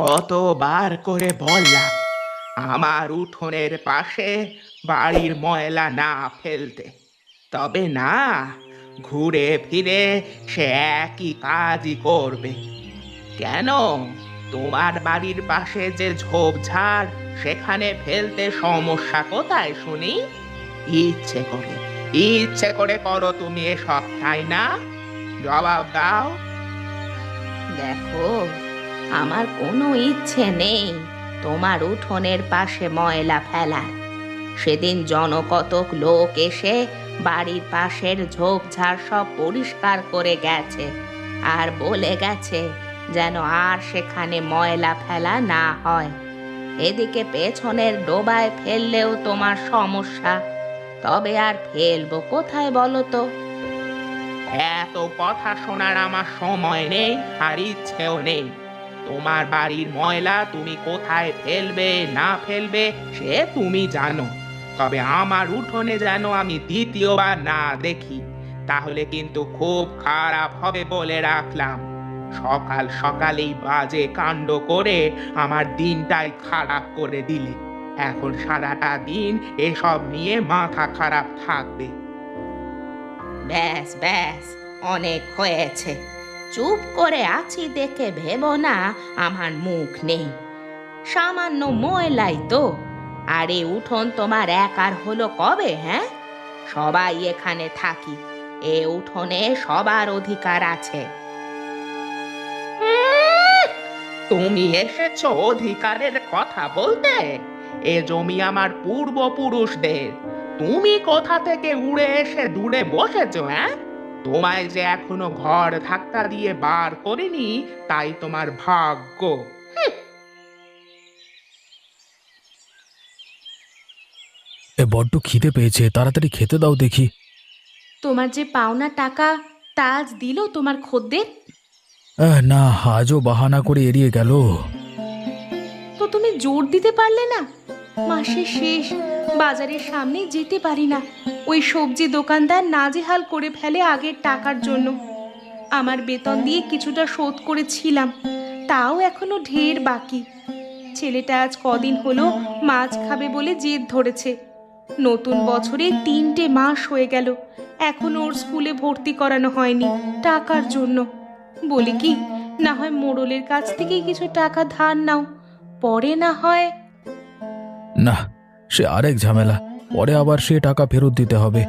কতবার করে বললাম আমার উঠোনের পাশে বাড়ির ময়লা না ফেলতে, তবে না, ঘুরে ফিরে সে একই কাজই করবে। কেন, তোমার বাড়ির পাশে যে ঝোপঝাড়, সেখানে ফেলতে সমস্যা কোথায় শুনি? ইচ্ছে করে ইচ্ছে করে করো তুমি এসব, তাই না? জবাব দাও। দেখো, আমার কোনো ইচ্ছে নেই তোমার উঠোনের পাশে ময়লা ফেলার। সেদিন জনকতক লোক এসে বাড়ির পাশের ঝোপঝাড় সব পরিষ্কার করে গেছে, আর বলে গেছে যেন আর সেখানে ময়লা ফেলা না হয়। এদিকে পেছনের ডোবায় ফেললেও তোমার সমস্যা, তবে আর ফেলবো কোথায় বলো তো? এত কথা শোনার আমার সময় নেই, আর ইচ্ছেও নেই। তোমার বাড়ির ময়লা তুমি কোথায় ফেলবে না ফেলবে সে তুমি জানো, তবে আমার উঠোনে যেন আমি দ্বিতীয়বার না দেখি, তাহলে কিন্তু খুব খারাপ হবে বলে রাখলাম। সকাল সকালেই বাজে কাণ্ড করে আমার দিনটাই খারাপ করে দিলে। এখন সারাটা দিন এসব নিয়ে মাথা খারাপ থাকবে। ব্যাস ব্যাস, অনেক হয়েছে। চুপ করে আছি দেখে ভেবো না আমার মুখ নেই। সামান্য ময়লাই তো, আর এই উঠোন তোমার একার হলো কবে? হ্যাঁ, সবাই এখানে থাকি, এ উঠোনে সবার অধিকার আছে। তুমি এসেছো অধিকারের কথা বলতে? এ জমি আমার পূর্বপুরুষদের। তুমি কোথা থেকে উড়ে এসে দূরে বসেছো? হ্যাঁ, তোমায় যে এখনো ঘর ধাক্কা দিয়ে বার করিনি, তাই তোমার ভাগ্য। বড্ড খিদে পেয়েছে, তাড়াতাড়ি খেতে দাও দেখি। তোমার যে পাওনা টাকা, তা আজ দিল তোমার খদ্দের? না, আজও বাহানা করে এড়িয়ে গেল। তো তুমি জোর দিতে পারলে না? মাসের শেষ, বাজারের সামনে যেতে পারি না, ওই সবজি দোকানদার নাজেহাল করে ফেলে আগের টাকার জন্য। আমার বেতন দিয়ে কিছুটা শোধ করেছিলাম, তাও এখনো ঢের বাকি। ছেলেটা আজ কদিন হলো মাছ খাবে বলে জেদ ধরেছে। নতুন বছরে 3টে মাস হয়ে গেল, এখনো ওর স্কুলে ভর্তি করানো হয়নি টাকার জন্য। বলি কি, না হয় মোড়লের কাছ থেকে কিছু টাকা ধার নাও, পরে না হয়। না, সে আরেক ঝামেলা। পরে আবার সে টাকা ফেরত দিতে হবে।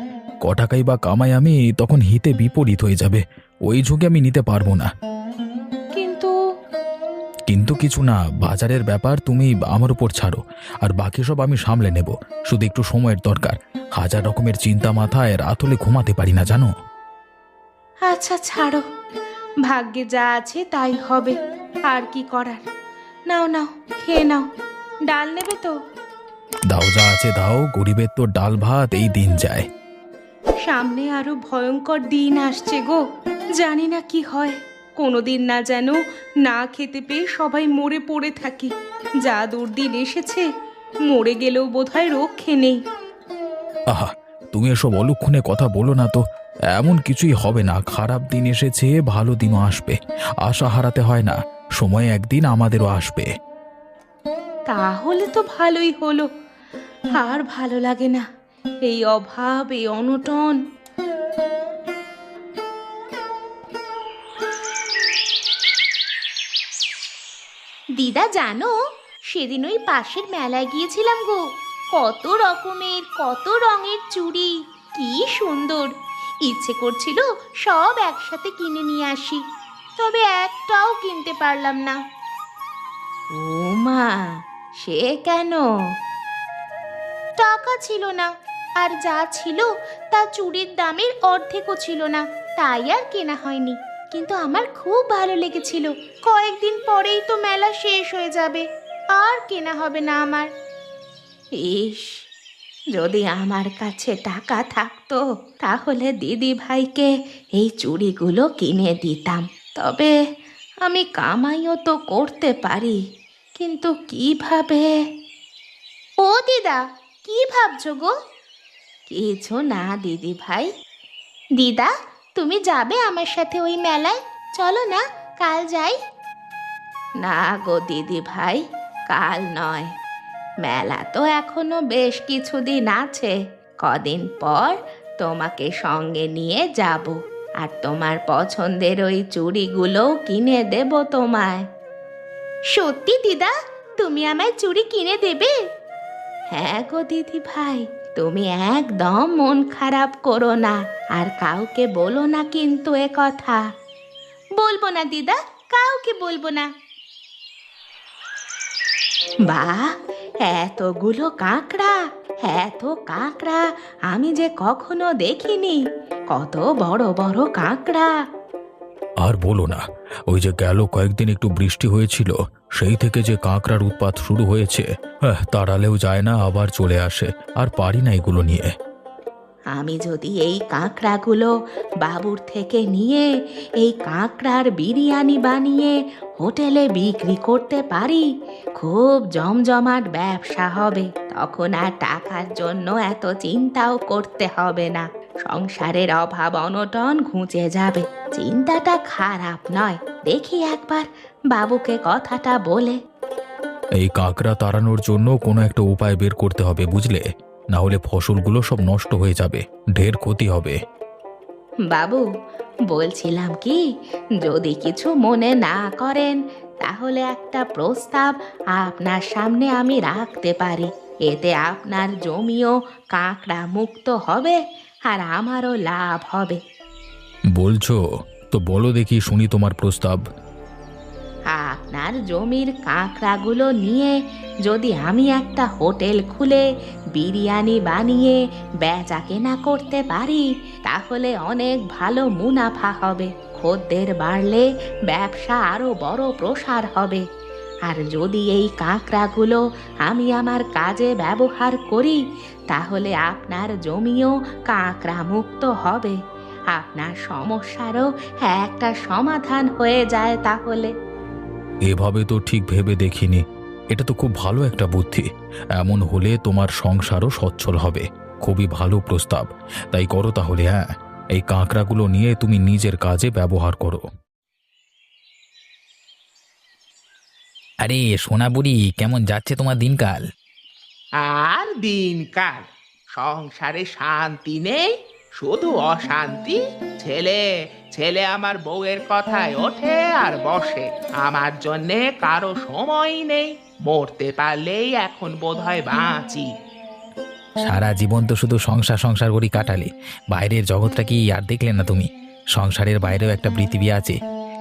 ক টাকাই বা কামাই আমি, তখন হিতে বিপরীত হয়ে যাবে। ওই ঝুঁকি আমি নিতে পারবো না। কিন্তু কিন্তু কিছু না, বাজারের ব্যাপার তুমি আমার উপর ছাড়ো, আর বাকি সব আমি সামলে নেব। শুধু একটু সময়ের দরকার। হাজার রকমের চিন্তা মাথায়, রাত হলে ঘুমাতে পারি না জানো। আচ্ছা ছাড়ো, ভাগ্যে যা আছে তাই হবে, আর কি করার। নাও নাও, খেয়ে নাও। ডাল নেবে তো? দাও, যা আছে দাও, গরিবের তো ডাল ভাত এই দিন যায়। সামনে আরো ভয়ঙ্কর দিন আসছে গো, জানি না কি হয়। কোনোদিন না যেন না খেতে পেয়ে সবাই মরে পড়ে থাকি। যা দুর্দিন এসেছে, মরে গেলেও বোধহয় রক্ষে নেই। আহা, তুমি এসব অলক্ষণে কথা বলো না তো। এমন কিছুই হবে না। খারাপ দিন এসেছে, ভালো দিনও আসবে। আশা হারাতে হয় না, সময় একদিন আমাদেরও আসবে। তাহলে তো ভালোই হলো। আর ভালো লাগে না, এই অভাব, এই অনটন। দিদা জানো, সেদিন ওই পাশের মেলায় গিয়েছিলাম গো। কত রকমের, কত রঙের চুড়ি, কি সুন্দর! ইচ্ছে করছিল সব একসাথে কিনে নিয়ে আসি, তবে একটাও কিনতে পারলাম না। ও মা, সে কেন? টাকা ছিল না, আর যা ছিল তা চুড়ির দামের অর্ধেকও ছিল না, তাই আর কেনা হয়নি। কিন্তু আমার খুব ভালো লেগেছিল। কয়েকদিন পরেই তো মেলা শেষ হয়ে যাবে, আর কেনা হবে না আমার। ইস, যদি আমার কাছে টাকা থাকতো তাহলে দিদি ভাইকে এই চুড়িগুলো কিনে দিতাম। তবে আমি কামাইও তো করতে পারি, কিন্তু কিভাবে? ও দিদা, কি ভাবছো গো? কিছু না দিদি ভাই। দিদা, তুমি যাবে আমার সাথে ওই মেলায়? চলো না, কাল যাই। না গো দিদি ভাই, কাল নয়। মেলা তো এখনো বেশ কিছুদিন আছে। কদিন পর তোমাকে সঙ্গে নিয়ে যাব, আর তোমার পছন্দের ওই চুড়িগুলো কিনে দেব তোমায়। সত্যি দিদা, তুমি আমায় চুড়ি কিনে দেবে? হ্যাঁ গো দিদি ভাই, তুমি একদম মন খারাপ করো না, আর কাউকে বলো না কিন্তু এ কথা। বলবো না দিদা, কাউকে বলবো না। বাহ, এতগুলো কাঁকড়া! এত কাঁকড়া আমি যে কখনো দেখিনি। কত বড় বড় কাঁকড়া! আর বলো না, ওই যে গেল কয়েকদিন একটু বৃষ্টি হয়েছিল, সেই থেকে যে কাঁকড়ার উৎপাত শুরু হয়েছে, তাড়ালেও যায় না, আবার চলে আসে। আর পারি না এগুলো নিয়ে। আমি যদি এই কাঁকড়াগুলো বাবুর থেকে নিয়ে এই কাঁকড়ার বিরিয়ানি বানিয়ে হোটেলে বিক্রি করতে পারি, খুব জমজমাট ব্যবসা হবে। তখন আর টাকার জন্য এত চিন্তাও করতে হবে না। সংসারের অভাব অনটন ঘুচে যাবে। চিন্তাটা খারাপ নয়। দেখি একবার বাবুকে কথাটা বলে। এই কাঁকড়া তাড়ানোর জন্য কোনো একটা উপায় বের করতে হবে, বুঝলে? না হলে ফসলগুলো সব নষ্ট হয়ে যাবে, ঢের ক্ষতি হবে। বাবু, বলছিলাম কি, যদি কিছু মনে না করেন তাহলে একটা প্রস্তাব আপনার সামনে আমি রাখতে পারি। এতে আপনার জমিও কাঁকড়া মুক্ত হবে, আর আমারও লাভ হবে। বলছো তো বলো দেখি, শুনি তোমার প্রস্তাব। আপনার জমির কাঁকড়াগুলো নিয়ে যদি আমি একটা হোটেল খুলে বিরিয়ানি বানিয়ে বেচা কেনা করতে পারি, তাহলে অনেক ভালো মুনাফা হবে। খদ্দের বাড়লে ব্যবসা আরো বড় প্রসার হবে। আর যদি এই কাঁকড়াগুলো আমি আমার কাজে ব্যবহার করি, তাহলে আপনার জমিও কাঁকড়া মুক্ত হবে। আপনার সমস্যারও একটা সমাধান হয়ে যায় তাহলে। এভাবে তো ঠিক ভেবে দেখিনি। এটা তো খুব ভালো একটা বুদ্ধি। এমন হলে তোমার সংসারও সচ্ছল হবে। খুবই ভালো প্রস্তাব। তাই করো তাহলে। হ্যাঁ, এই কাঁকড়াগুলো নিয়ে তুমি নিজের কাজে ব্যবহার করো। আরে সোনা বুড়ি, কেমন যাচ্ছে তোমার দিনকাল? আর দিনকাল, সংসারে শান্তি নেই, শুধু অশান্তি। ছেলে ছেলে আমার বউয়ের কথায় ওঠে আর বসে। আমার জন্যে কারো সময় নেই। মরতে পারলেই এখন বোধহয় বাঁচি। সারা জীবন তো শুধু সংসার সংসার করি কাটালে, বাইরের জগৎটা কি আর দেখলে না তুমি? সংসারের বাইরেও একটা পৃথিবী আছে।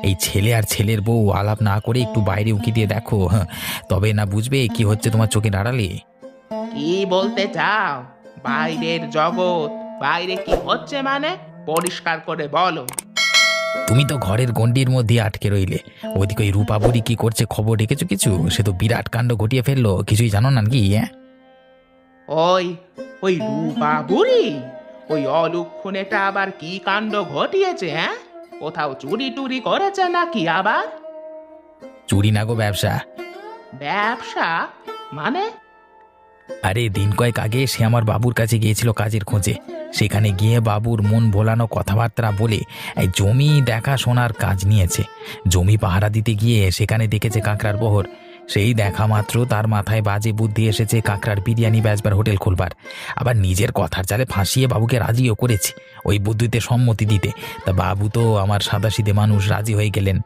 এই ছেলে আর ছেলের বউ আলাপ না করে একটু বাইরে উকি দিয়ে দেখো, হ্যাঁ, তবে না বুঝবে কি হচ্ছে তোমার চোখের আড়ালে। কি বলতে চাও? বাইরের জগৎ? বাইরে কি হচ্ছে মানে? পরিষ্কার করে বলো। তুমি তো ঘরের গণ্ডির মধ্যে আটকে রইলে। ওইদিকে ওই রূপাবুড়ি কি করছে খবর রেখেছো কিছু? সে তো বিরাট কাণ্ড ঘটিয়ে ফেললো, কিছুই জানো না কি? হ্যাঁ, ওই ওই রূপা বুড়ি, ওই অলুক্ষণেটা আবার কি কাণ্ড ঘটিয়েছে? হ্যাঁ, কোথাও চুরি টুরি করেছে নাকি আবার? চুরি না গো, ব্যবসা। ব্যবসা মানে? আরে দিন কয়েক আগে সে আমার বাবুর কাছে গিয়েছিল কাজের খোঁজে। সেখানে গিয়ে বাবুর মন ভোলানো কথাবার্তা বলে এই জমি দেখাশোনার কাজ নিয়েছে। জমি পাহারা দিতে গিয়ে সেখানে দেখেছে কাঁকড়ার বহর। সেই দেখা মাত্র তার মাথায় বাজে বুদ্ধি এসেছে কাঁকড়ার বিরিয়ানি বেচবার হোটেল খুলবার। আবার নিজের কথার চালে ফাঁসিয়ে বাবুকে রাজিও করেছে ওই বুদ্ধিতে সম্মতি দিতে। তা বাবু তো আমার সাদাসিধে মানুষ, রাজি হয়ে গেলেন।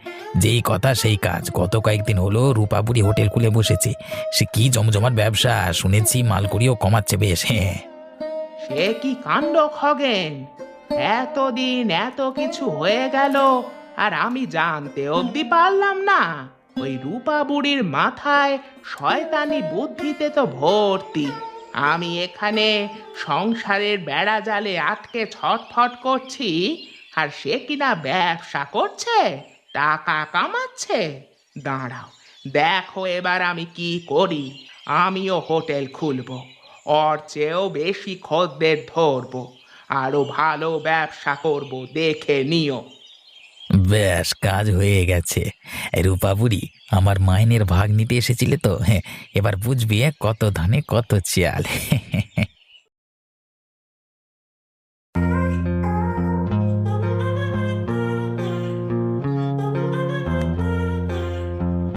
যেই কথা সেই কাজ। গত কয়েকদিন হলো রূপাপুরি হোটেল খুলে বসেছে। সে কি জমজমাট ব্যবসা, শুনেছি মালকড়িও কমাচ্ছে বেশ। হ্যাঁ, সে কি কাণ্ড খগেন! এতদিন এত কিছু হয়ে গেল আর আমি জানতে অবধি পারলাম না। ওই রূপা বুড়ির মাথায় শয়তানি বুদ্ধিতে তো ভর্তি। আমি এখানে সংসারের বেড়া জালে আটকে ছটফট করছি, আর সে কিনা ব্যবসা করছে, টাকা কামাচ্ছে। দাঁড়াও, দেখো এবার আমি কি করি। আমিও হোটেল খুলবো, ওর চেয়েও বেশি খদ্দের ধরবো, আরো ভালো ব্যবসা করব, দেখে নিও। বেশ, কাজ হয়ে গেছে। রূপাপুরি, আমার মাইনের ভাগ নিতে এসেছিলে তো? হ্যাঁ, এবার বুঝবি কত ধানে কত চাল।